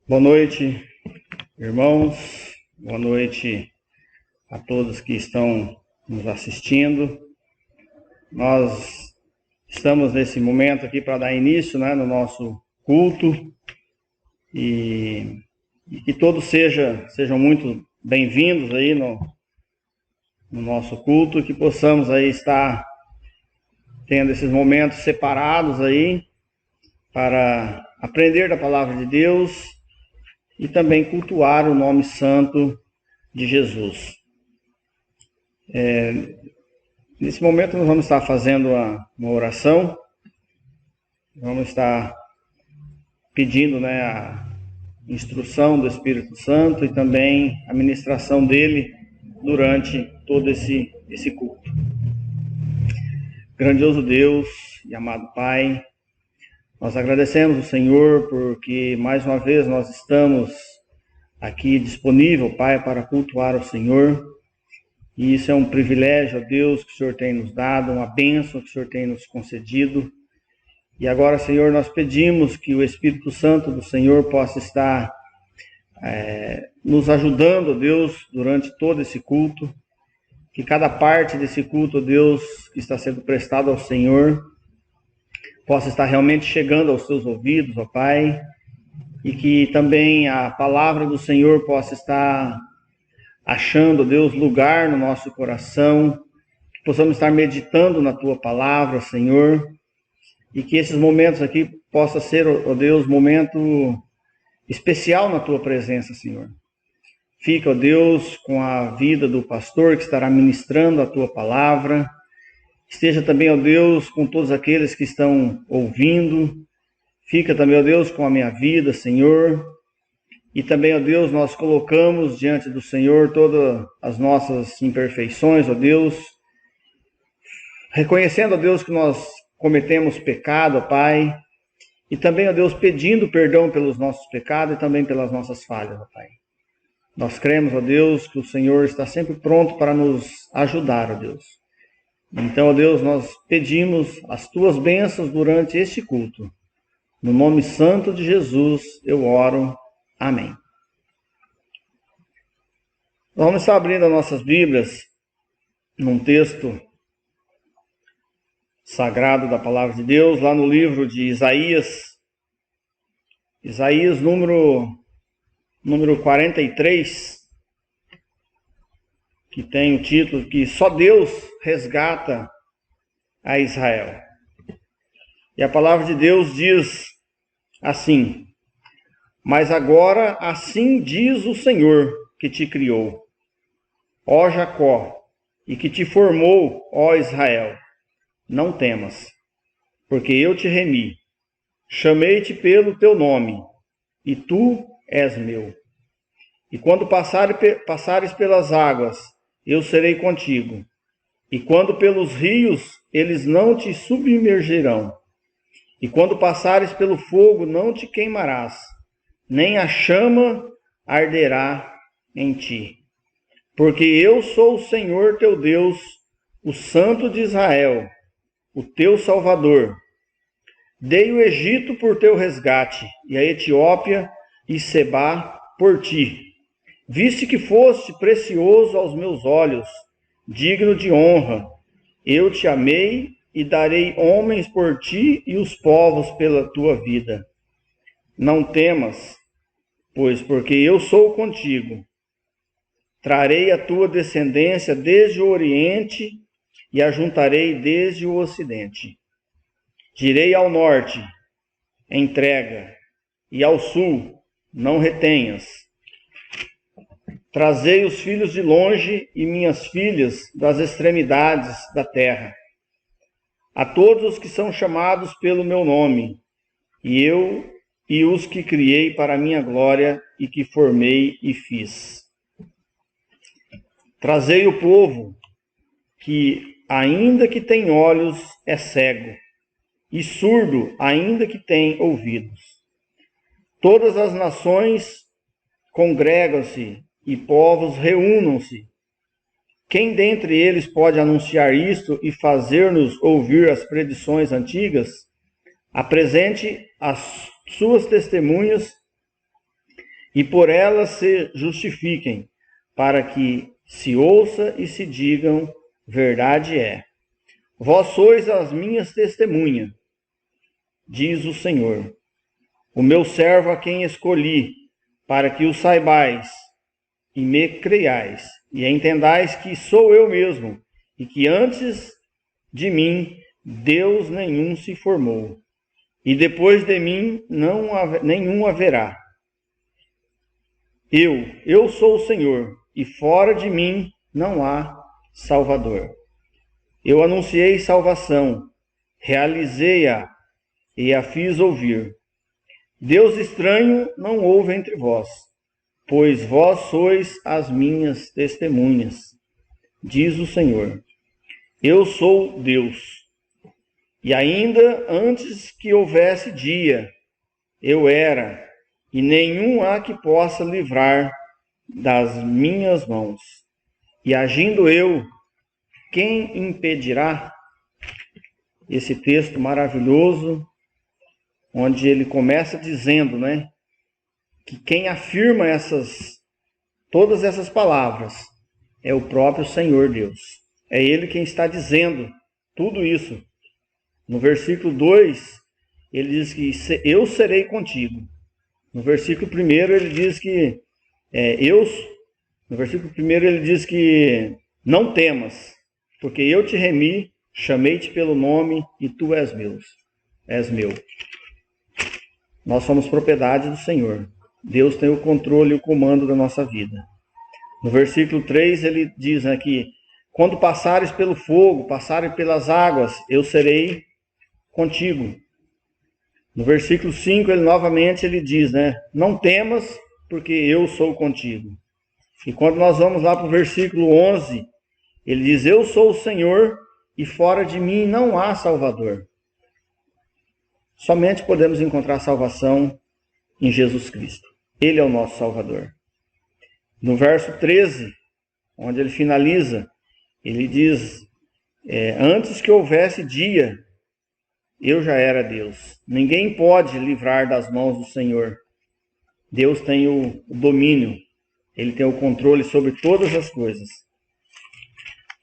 Boa noite, irmãos. Boa noite a todos que estão nos assistindo. Nós estamos nesse momento aqui para dar início, no nosso culto e que todos sejam muito bem-vindos aí no nosso culto, que possamos aí estar tendo esses momentos separados aí para aprender da palavra de Deus e também cultuar o nome santo de Jesus. Nesse momento nós vamos estar fazendo uma oração, vamos estar pedindo a instrução do Espírito Santo e também a ministração dele durante todo esse culto. Grandioso Deus e amado Pai, nós agradecemos ao Senhor porque mais uma vez nós estamos aqui disponível, Pai, para cultuar o Senhor. E isso é um privilégio, ó Deus, que o Senhor tem nos dado, uma bênção que o Senhor tem nos concedido. E agora, Senhor, nós pedimos que o Espírito Santo do Senhor possa estar nos ajudando, ó Deus, durante todo esse culto. Que cada parte desse culto, ó Deus, que está sendo prestado ao Senhor, possa estar realmente chegando aos seus ouvidos, ó Pai, e que também a palavra do Senhor possa estar achando, Deus, lugar no nosso coração, que possamos estar meditando na Tua palavra, Senhor, e que esses momentos aqui possam ser, ó Deus, momento especial na Tua presença, Senhor. Fica, ó Deus, com a vida do pastor que estará ministrando a Tua palavra. Esteja também, ó Deus, com todos aqueles que estão ouvindo. Fica também, ó Deus, com a minha vida, Senhor. E também, ó Deus, nós colocamos diante do Senhor todas as nossas imperfeições, ó Deus. Reconhecendo, ó Deus, que nós cometemos pecado, ó Pai. E também, ó Deus, pedindo perdão pelos nossos pecados e também pelas nossas falhas, ó Pai. Nós cremos, ó Deus, que o Senhor está sempre pronto para nos ajudar, ó Deus. Então, ó Deus, nós pedimos as Tuas bênçãos durante este culto. No nome santo de Jesus, eu oro. Amém. Vamos estar abrindo as nossas Bíblias num texto sagrado da Palavra de Deus, lá no livro de Isaías. Isaías, número 43, que tem o título que só Deus resgata a Israel. E a palavra de Deus diz assim: mas agora assim diz o Senhor que te criou, ó Jacó, e que te formou, ó Israel. Não temas, porque eu te remi, chamei-te pelo teu nome, e tu és meu. E quando passares pelas águas, eu serei contigo. E quando pelos rios, eles não te submergirão. E quando passares pelo fogo, não te queimarás, nem a chama arderá em ti. Porque eu sou o Senhor teu Deus, o Santo de Israel, o teu Salvador. Dei o Egito por teu resgate, e a Etiópia e Sebá por ti. Viste que foste precioso aos meus olhos, digno de honra. Eu te amei e darei homens por ti e os povos pela tua vida. Não temas, pois porque eu sou contigo. Trarei a tua descendência desde o Oriente e a juntarei desde o Ocidente. Direi ao norte, entrega, e ao sul, não retenhas. Trazei os filhos de longe e minhas filhas das extremidades da terra. A todos os que são chamados pelo meu nome, e os que criei para a minha glória e que formei e fiz. Trazei o povo que, ainda que tem olhos, é cego, e surdo, ainda que tem ouvidos. Todas as nações congregam-se e povos reúnam-se. Quem dentre eles pode anunciar isto e fazer-nos ouvir as predições antigas? Apresente as suas testemunhas e por elas se justifiquem, para que se ouça e se digam, verdade é. Vós sois as minhas testemunhas, diz o Senhor, o meu servo a quem escolhi, para que o saibais e me creiais, e entendais que sou eu mesmo, e que antes de mim Deus nenhum se formou, e depois de mim nenhum haverá. Eu sou o Senhor, e fora de mim não há Salvador. Eu anunciei salvação, realizei-a e a fiz ouvir. Deus estranho não houve entre vós, pois vós sois as minhas testemunhas, diz o Senhor. Eu sou Deus, e ainda antes que houvesse dia, eu era, e nenhum há que possa livrar das minhas mãos. E agindo eu, quem impedirá? Esse texto maravilhoso, onde ele começa dizendo, né, que quem afirma todas essas palavras é o próprio Senhor Deus. É Ele quem está dizendo tudo isso. No versículo 2, ele diz que eu serei contigo. No versículo 1, ele diz que no versículo 1 ele diz que não temas, porque eu te remi, chamei-te pelo nome e tu és meu. Nós somos propriedade do Senhor. Deus tem o controle e o comando da nossa vida. No versículo 3 ele diz aqui, quando passares pelo fogo, passares pelas águas, eu serei contigo. No versículo 5 ele diz, né, não temas, porque eu sou contigo. E quando nós vamos lá para o versículo 11, ele diz, eu sou o Senhor e fora de mim não há Salvador. Somente podemos encontrar salvação em Jesus Cristo. Ele é o nosso Salvador. No verso 13, onde ele finaliza, ele diz, antes que houvesse dia, eu já era Deus. Ninguém pode livrar das mãos do Senhor. Deus tem o domínio, Ele tem o controle sobre todas as coisas.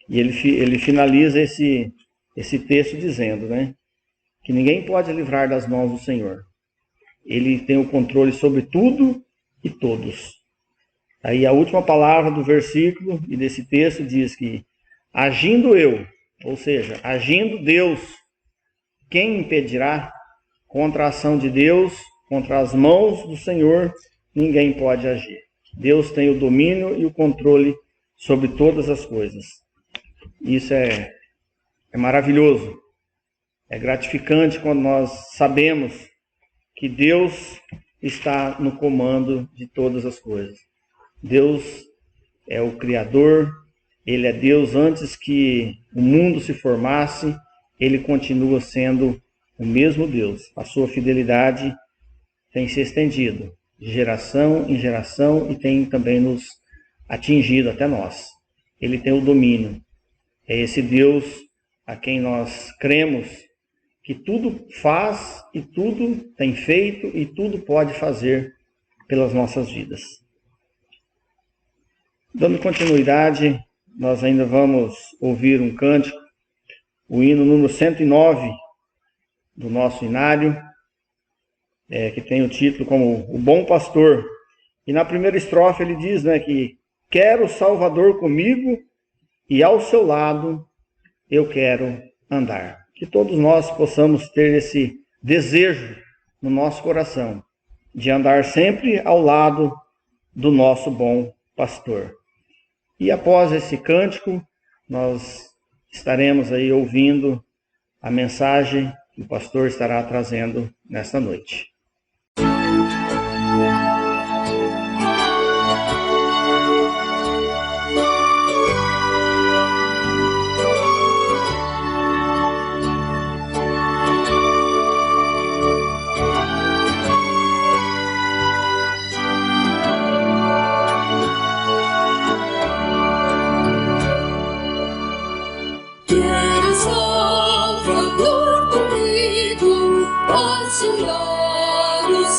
E ele finaliza esse texto dizendo, né, que ninguém pode livrar das mãos do Senhor. Ele tem o controle sobre tudo e todos. Aí a última palavra do versículo e desse texto diz que agindo eu, ou seja, agindo Deus, quem impedirá? Contra a ação de Deus, contra as mãos do Senhor, ninguém pode agir. Deus tem o domínio e o controle sobre todas as coisas. Isso é maravilhoso. É gratificante quando nós sabemos que Deus está no comando de todas as coisas. Deus é o Criador, Ele é Deus antes que o mundo se formasse, Ele continua sendo o mesmo Deus. A sua fidelidade tem se estendido de geração em geração e tem também nos atingido até nós. Ele tem o domínio. É esse Deus a quem nós cremos que tudo faz e tudo tem feito e tudo pode fazer pelas nossas vidas. Dando continuidade, nós ainda vamos ouvir um cântico, o hino número 109 do nosso inário, que tem o título como O Bom Pastor. E na primeira estrofe ele diz, né, que quero o Salvador comigo e ao seu lado eu quero andar. Que todos nós possamos ter esse desejo no nosso coração, de andar sempre ao lado do nosso bom pastor. E após esse cântico, nós estaremos aí ouvindo a mensagem que o pastor estará trazendo nesta noite.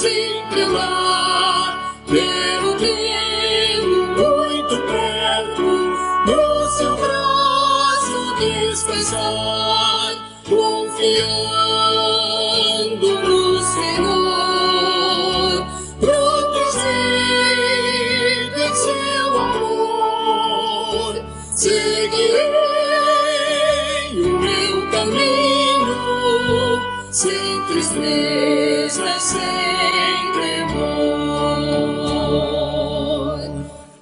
Sempre lá, confiando no Senhor, protegido em seu amor, seguirei o meu caminho, sem tristeza, sem tremor.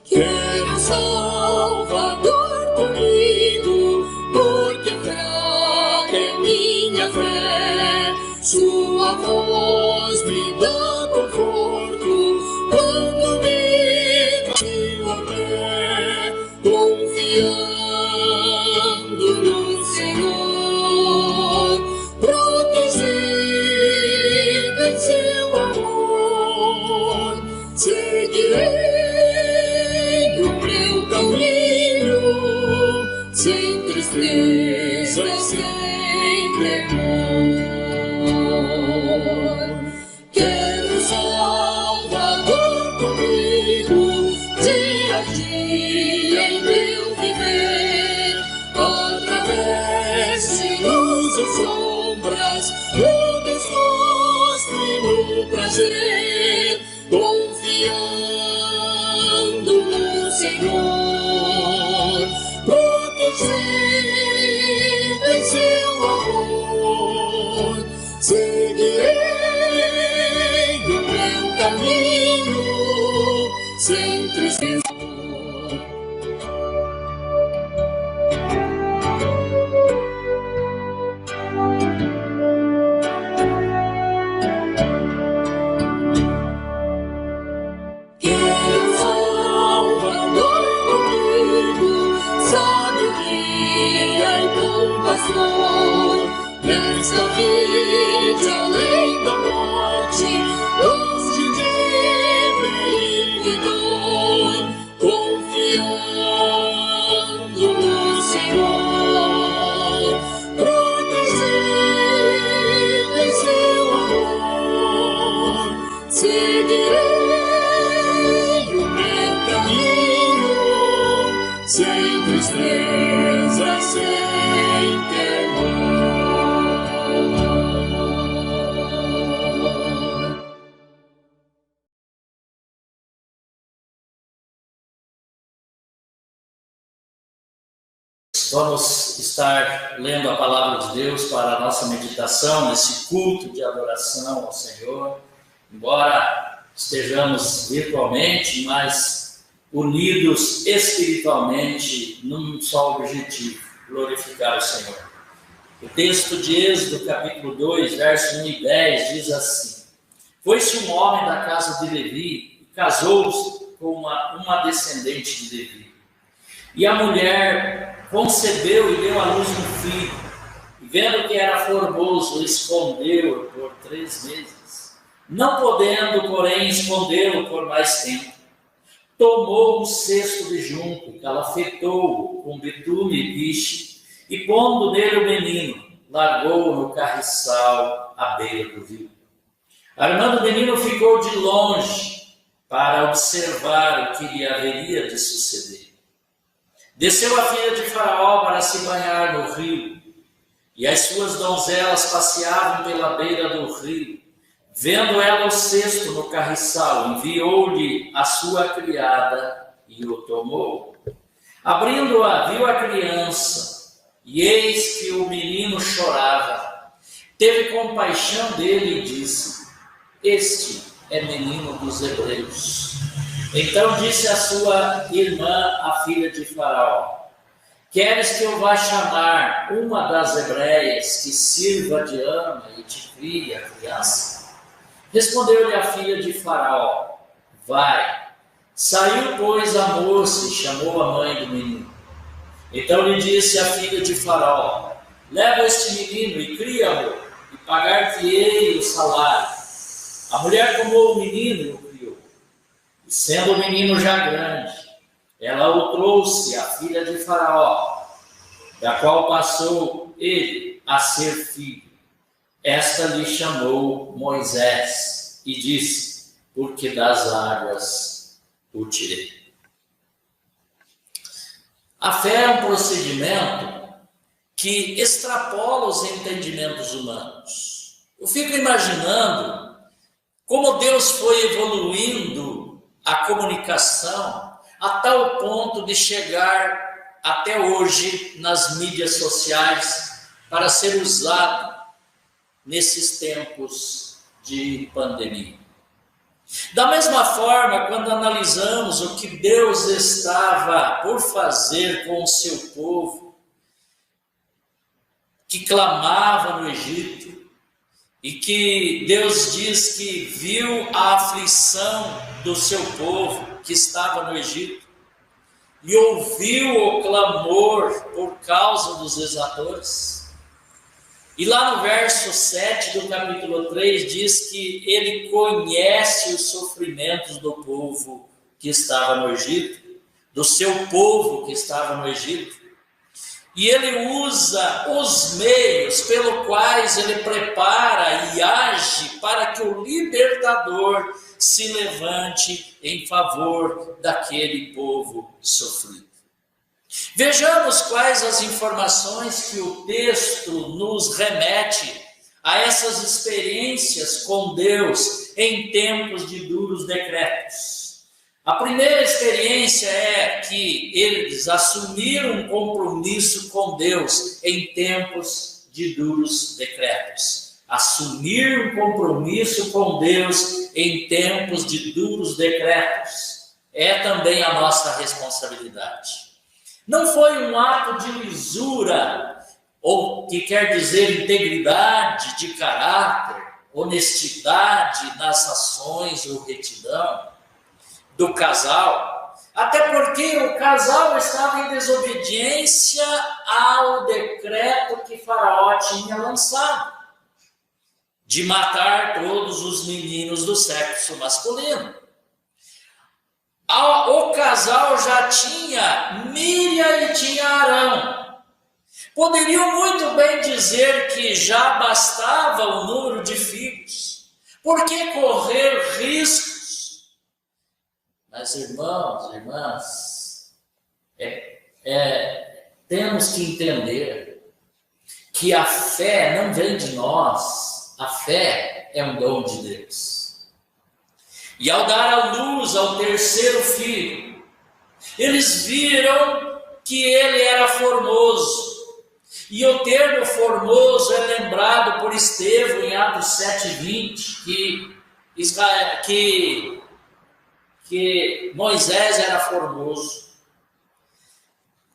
Quero Salvador comigo, porque fraca é minha fé. Sua voz me dá conforto quando me vacilo a pé, confiando no Senhor, protegido em seu amor, seguirei o meu caminho, sem tristeza, sem temor. Quero Salvador comigo, dia a dia em meu viver, através de luz ou sombras, eu desmostre no prazer, confiando no Senhor, protegido em seu amor, seguirei o meu caminho, sem tristeza. Quero Salvador comigo, sabedoria e compassion, nesta vida além da morte, longe de perigo e dor, confiando no Senhor, protegido em seu amor, seguirei o meu caminho, sem tristeza, sem temor. Vamos estar lendo a palavra de Deus para a nossa meditação, nesse culto de adoração ao Senhor. Embora estejamos virtualmente, mas unidos espiritualmente num só objetivo: glorificar o Senhor. O texto de Êxodo, capítulo 2, verso 1 e 10, diz assim: Foi-se um homem da casa de Levi e casou-se com uma descendente de Levi. E a mulher concebeu e deu à luz um filho, e vendo que era formoso, escondeu-o por 3 meses. Não podendo, porém, escondê-lo por mais tempo, tomou um cesto de junco, calafetou-o com betume e piche, e pondo nele o menino, largou-o no carriçal à beira do rio. Armando o menino ficou de longe para observar o que lhe haveria de suceder. Desceu a filha de Faraó para se banhar no rio, e as suas donzelas passeavam pela beira do rio. Vendo ela o cesto no carriçal, enviou-lhe a sua criada e o tomou. Abrindo-a, viu a criança, e eis que o menino chorava. Teve compaixão dele e disse: Este é menino dos hebreus. Então disse a sua irmã, a filha de Faraó: Queres que eu vá chamar uma das hebreias que sirva de ama e te crie a criança? Respondeu-lhe a filha de Faraó: Vai. Saiu, pois, a moça e chamou a mãe do menino. Então lhe disse a filha de Faraó: Leva este menino e cria-o, e pagar-te-ei o salário. A mulher tomou o menino e o criou. E sendo o menino já grande, ela o trouxe à filha de Faraó, da qual passou ele a ser filho. Esta lhe chamou Moisés e disse: Porque das águas o tirei. A fé é um procedimento que extrapola os entendimentos humanos. Eu fico imaginando como Deus foi evoluindo a comunicação a tal ponto de chegar até hoje nas mídias sociais para ser usado nesses tempos de pandemia. Da mesma forma, quando analisamos o que Deus estava por fazer com o seu povo, que clamava no Egito, e que Deus diz que viu a aflição do seu povo que estava no Egito, e ouviu o clamor por causa dos exatores. E lá no verso 7 do capítulo 3 diz que ele conhece os sofrimentos do povo que estava no Egito, do seu povo que estava no Egito. E ele usa os meios pelos quais ele prepara e age para que o libertador se levante em favor daquele povo sofrido. Vejamos quais as informações que o texto nos remete a essas experiências com Deus em tempos de duros decretos. A primeira experiência é que eles assumiram um compromisso com Deus em tempos de duros decretos. Assumir um compromisso com Deus em tempos de duros decretos é também a nossa responsabilidade. Não foi um ato de lisura, ou que quer dizer integridade de caráter, honestidade nas ações ou retidão do casal, até porque o casal estava em desobediência ao decreto que Faraó tinha lançado, de matar todos os meninos do sexo masculino. O casal já tinha Miriam e tinha Arão. Poderiam muito bem dizer que já bastava o número de filhos. Por que correr riscos? Mas, irmãos, irmãs, temos que entender que a fé não vem de nós, a fé é um dom de Deus. E ao dar a luz ao terceiro filho, eles viram que ele era formoso. E o termo formoso é lembrado por Estevão em Atos 7:20, que Moisés era formoso.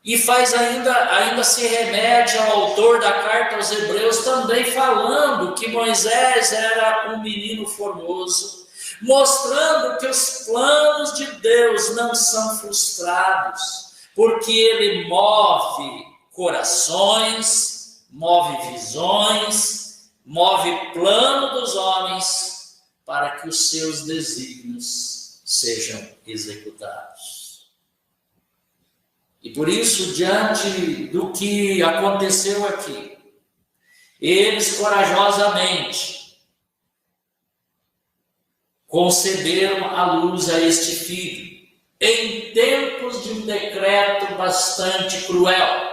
E faz ainda se remete ao autor da carta aos Hebreus também falando que Moisés era um menino formoso, mostrando que os planos de Deus não são frustrados, porque ele move corações, move visões, move plano dos homens para que os seus desígnios sejam executados. E por isso, diante do que aconteceu aqui, eles corajosamente conceberam a luz a este filho, em tempos de um decreto bastante cruel.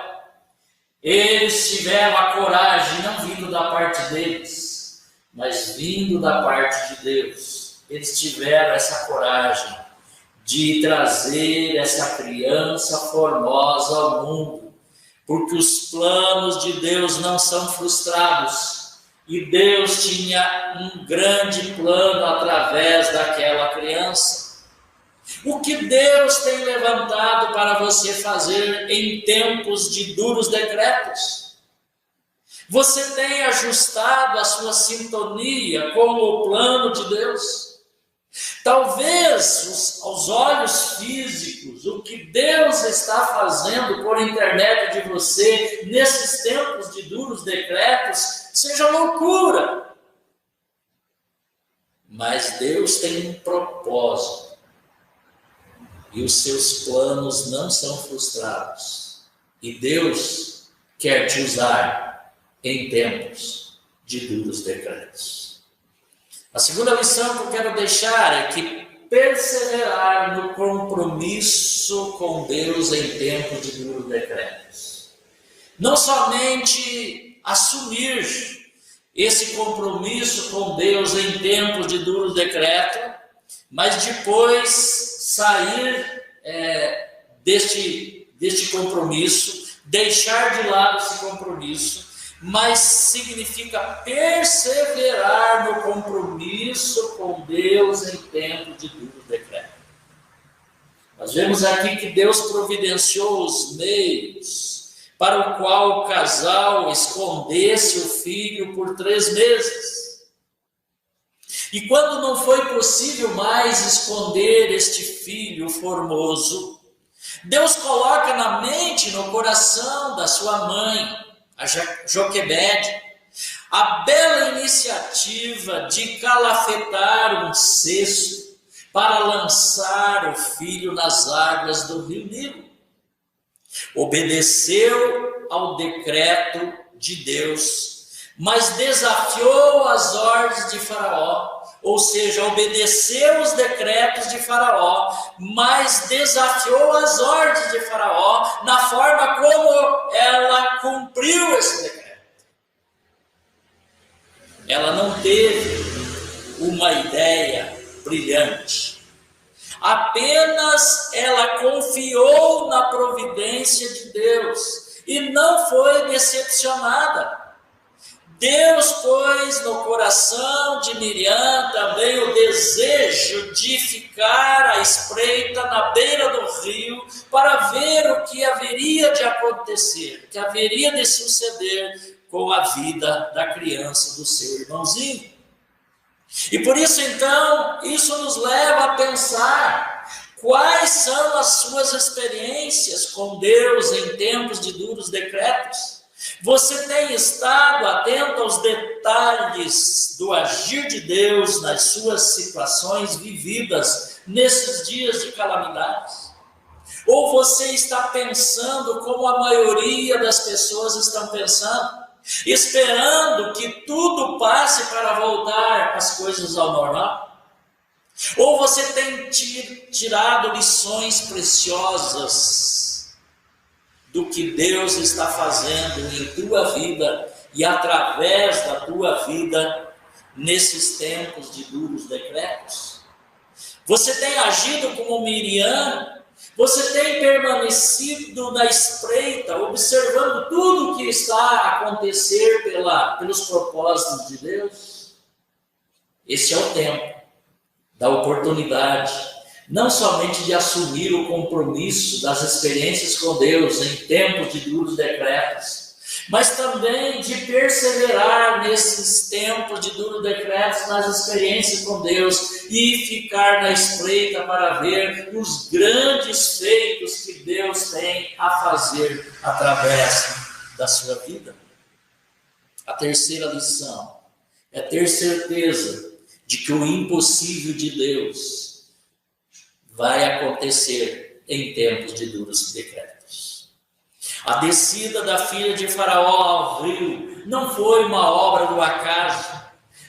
Eles tiveram a coragem, não vindo da parte deles, mas vindo da parte de Deus. Eles tiveram essa coragem de trazer essa criança formosa ao mundo, porque os planos de Deus não são frustrados. E Deus tinha um grande plano através daquela criança. O que Deus tem levantado para você fazer em tempos de duros decretos? Você tem ajustado a sua sintonia com o plano de Deus? Talvez aos olhos físicos, o que Deus está fazendo por intermédio de você nesses tempos de duros decretos seja loucura. Mas Deus tem um propósito e os seus planos não são frustrados. E Deus quer te usar em tempos de duros decretos. A segunda lição que eu quero deixar é que perseverar no compromisso com Deus em tempos de duros decretos não somente assumir esse compromisso com Deus em tempos de duro decreto, mas depois sair deste compromisso, deixar de lado esse compromisso, mas significa perseverar no compromisso com Deus em tempo de duro decreto. Nós vemos aqui que Deus providenciou os meios para o qual o casal escondesse o filho por 3 meses. E quando não foi possível mais esconder este filho formoso, Deus coloca na mente, no coração da sua mãe, a Joquebede, a bela iniciativa de calafetar um cesto para lançar o filho nas águas do rio Nilo. Obedeceu ao decreto de Deus, mas desafiou as ordens de Faraó, ou seja, obedeceu os decretos de Faraó, mas desafiou as ordens de Faraó na forma como ela cumpriu esse decreto. Ela não teve uma ideia brilhante. Apenas ela confiou na providência de Deus e não foi decepcionada. Deus pôs no coração de Miriam também o desejo de ficar à espreita na beira do rio para ver o que haveria de acontecer, o que haveria de suceder com a vida da criança do seu irmãozinho. E por isso, então, isso nos leva a pensar quais são as suas experiências com Deus em tempos de duros decretos. Você tem estado atento aos detalhes do agir de Deus nas suas situações vividas nesses dias de calamidades? Ou você está pensando como a maioria das pessoas estão pensando? Esperando que tudo passe para voltar as coisas ao normal? Ou você tem tirado lições preciosas do que Deus está fazendo em tua vida e através da tua vida nesses tempos de duros decretos? Você tem agido como Miriam? Você tem permanecido na espreita, observando tudo o que está a acontecer pelos propósitos de Deus? Esse é o tempo da oportunidade, não somente de assumir o compromisso das experiências com Deus em tempos de duros decretos, mas também de perseverar nesses tempos de duros decretos, nas experiências com Deus e ficar na espreita para ver os grandes feitos que Deus tem a fazer através da sua vida. A terceira lição é ter certeza de que o impossível de Deus vai acontecer em tempos de duros decretos. A descida da filha de Faraó ao rio não foi uma obra do acaso,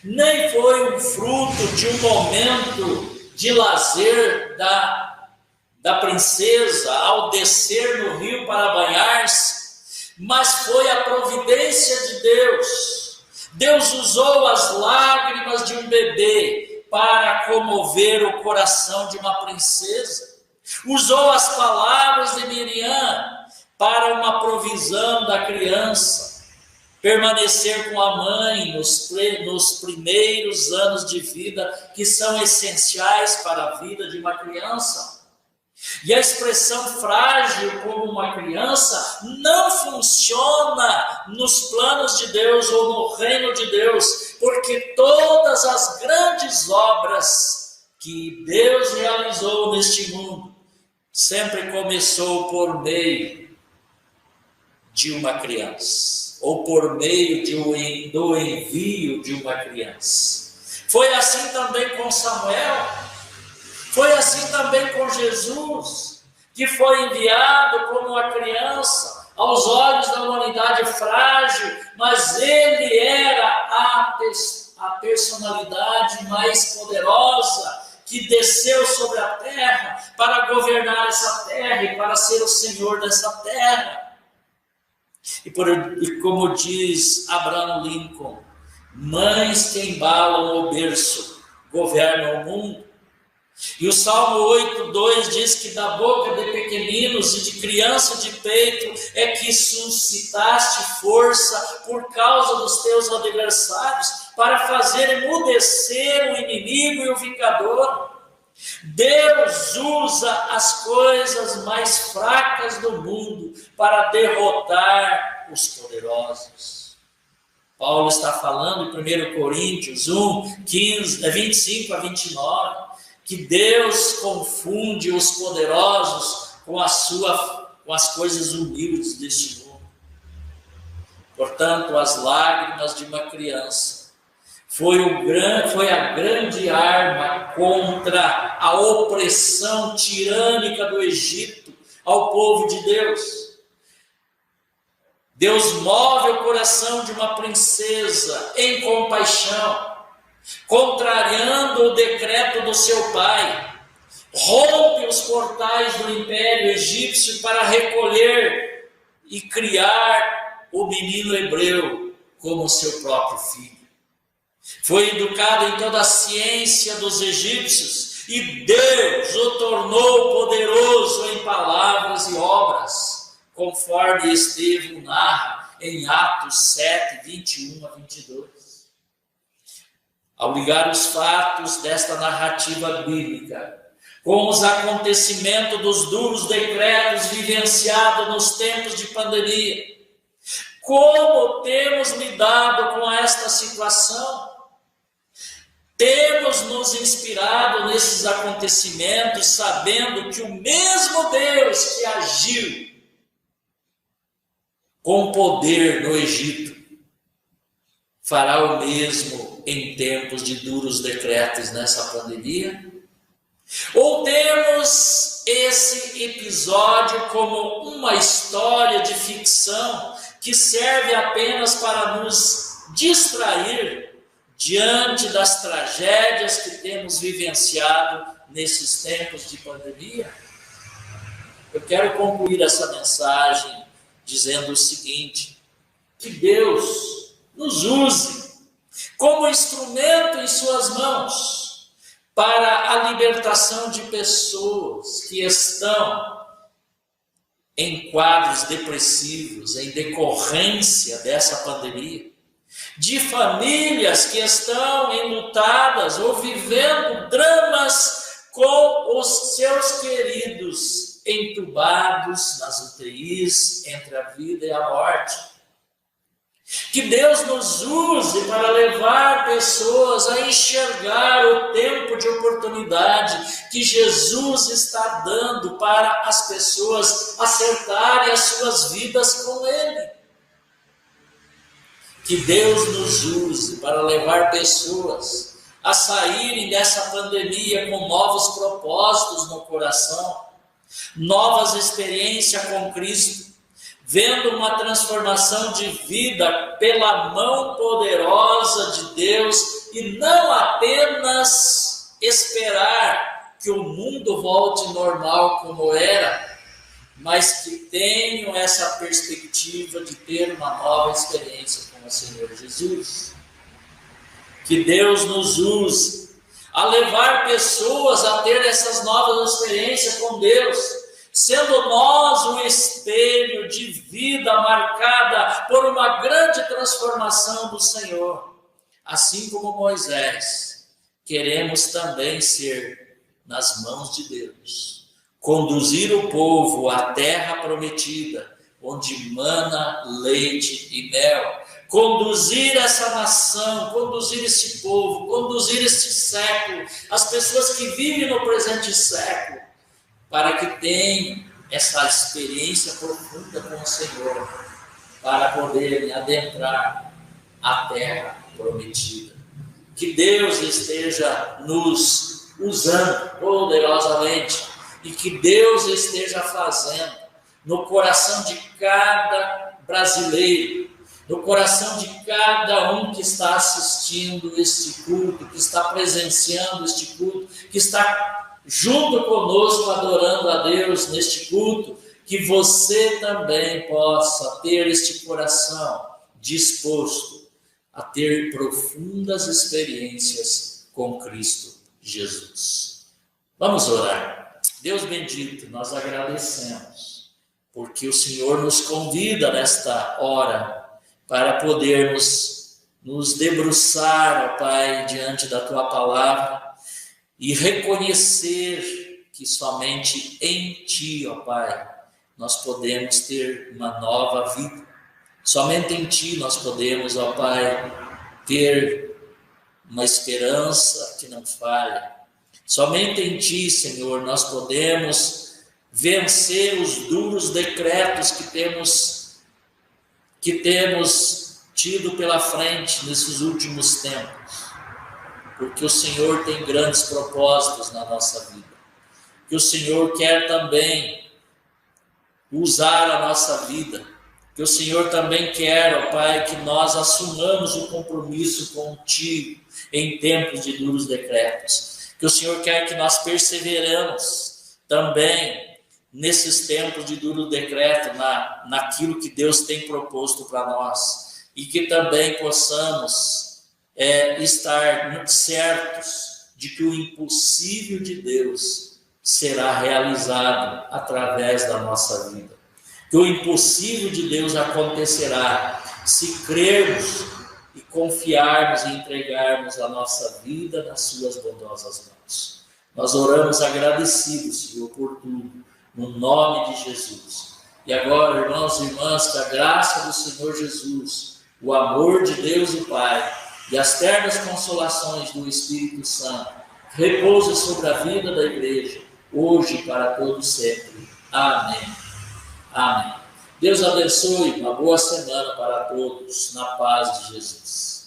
nem foi um fruto de um momento de lazer da princesa ao descer no rio para banhar-se, mas foi a providência de Deus. Deus usou as lágrimas de um bebê para comover o coração de uma princesa. Usou as palavras de Miriam para uma provisão da criança, permanecer com a mãe nos primeiros anos de vida, que são essenciais para a vida de uma criança. E a expressão frágil como uma criança não funciona nos planos de Deus ou no reino de Deus, porque todas as grandes obras que Deus realizou neste mundo sempre começou por meio de uma criança, ou por meio do envio de uma criança. Foi assim também com Samuel, foi assim também com Jesus, que foi enviado como uma criança, aos olhos da humanidade frágil, mas ele era a personalidade mais poderosa, que desceu sobre a terra para governar essa terra e para ser o Senhor dessa terra. E como diz Abraham Lincoln, mães que embalam o berço governam o mundo. E o Salmo 8,2 diz que da boca de pequeninos e de criança de peito é que suscitaste força por causa dos teus adversários, para fazer emudecer o inimigo e o vingador. Deus usa as coisas mais fracas do mundo para derrotar os poderosos. Paulo está falando em 1 Coríntios 25 a 29, que Deus confunde os poderosos com as coisas humildes deste mundo. Portanto, as lágrimas de uma criança foi a grande arma contra a opressão tirânica do Egito ao povo de Deus. Deus move o coração de uma princesa em compaixão, contrariando o decreto do seu pai, rompe os portais do Império Egípcio para recolher e criar o menino hebreu como seu próprio filho. Foi educado em toda a ciência dos egípcios e Deus o tornou poderoso em palavras e obras, conforme Estevão narra em Atos 7, 21 a 22. Ao ligar os fatos desta narrativa bíblica com os acontecimentos dos duros decretos vivenciados nos tempos de pandemia, como temos lidado com esta situação? Temos nos inspirado nesses acontecimentos, sabendo que o mesmo Deus que agiu com poder no Egito fará o mesmo em tempos de duros decretos nessa pandemia? Ou temos esse episódio como uma história de ficção que serve apenas para nos distrair diante das tragédias que temos vivenciado nesses tempos de pandemia? Eu quero concluir essa mensagem dizendo o seguinte: que Deus nos use como instrumento em suas mãos para a libertação de pessoas que estão em quadros depressivos em decorrência dessa pandemia, de famílias que estão enlutadas ou vivendo dramas com os seus queridos entubados nas UTIs entre a vida e a morte. Que Deus nos use para levar pessoas a enxergar o tempo de oportunidade que Jesus está dando para as pessoas acertarem as suas vidas com Ele. Que Deus nos use para levar pessoas a saírem dessa pandemia com novos propósitos no coração, novas experiências com Cristo, vendo uma transformação de vida pela mão poderosa de Deus e não apenas esperar que o mundo volte normal como era, mas que tenham essa perspectiva de ter uma nova experiência com o Senhor Jesus. Que Deus nos use a levar pessoas a ter essas novas experiências com Deus, sendo nós um espelho de vida marcada por uma grande transformação do Senhor. Assim como Moisés, queremos também ser nas mãos de Deus, conduzir o povo à terra prometida, onde mana leite e mel, conduzir essa nação, conduzir esse povo, conduzir este século, as pessoas que vivem no presente século, para que tenham essa experiência profunda com o Senhor, para poderem adentrar a terra prometida. Que Deus esteja nos usando poderosamente e que Deus esteja fazendo no coração de cada brasileiro, no coração de cada um que está assistindo este culto, que está presenciando este culto, que está junto conosco adorando a Deus neste culto, que você também possa ter este coração disposto a ter profundas experiências com Cristo Jesus. Vamos orar. Deus bendito, nós agradecemos, porque o Senhor nos convida nesta hora para podermos nos debruçar, ó Pai, diante da Tua palavra e reconhecer que somente em Ti, ó Pai, nós podemos ter uma nova vida. Somente em Ti nós podemos, ó Pai, ter uma esperança que não falha. Somente em Ti, Senhor, nós podemos vencer os duros decretos que temos tido pela frente nesses últimos tempos. Porque o Senhor tem grandes propósitos na nossa vida. Que o Senhor quer também usar a nossa vida. Que o Senhor também quer, ó Pai, que nós assumamos o compromisso contigo em tempos de duros decretos. Que o Senhor quer que nós perseveremos também nesses tempos de duro decreto, naquilo que Deus tem proposto para nós. E que também possamos estar certos de que o impossível de Deus será realizado através da nossa vida. Que o impossível de Deus acontecerá se crermos e confiarmos e entregarmos a nossa vida nas suas bondosas mãos. Nós oramos agradecidos, Senhor, por tudo, no nome de Jesus. E agora, irmãos e irmãs, que a graça do Senhor Jesus, o amor de Deus o Pai e as ternas consolações do Espírito Santo repouse sobre a vida da igreja, hoje e para todos sempre. Amém. Amém. Deus abençoe, uma boa semana para todos, na paz de Jesus.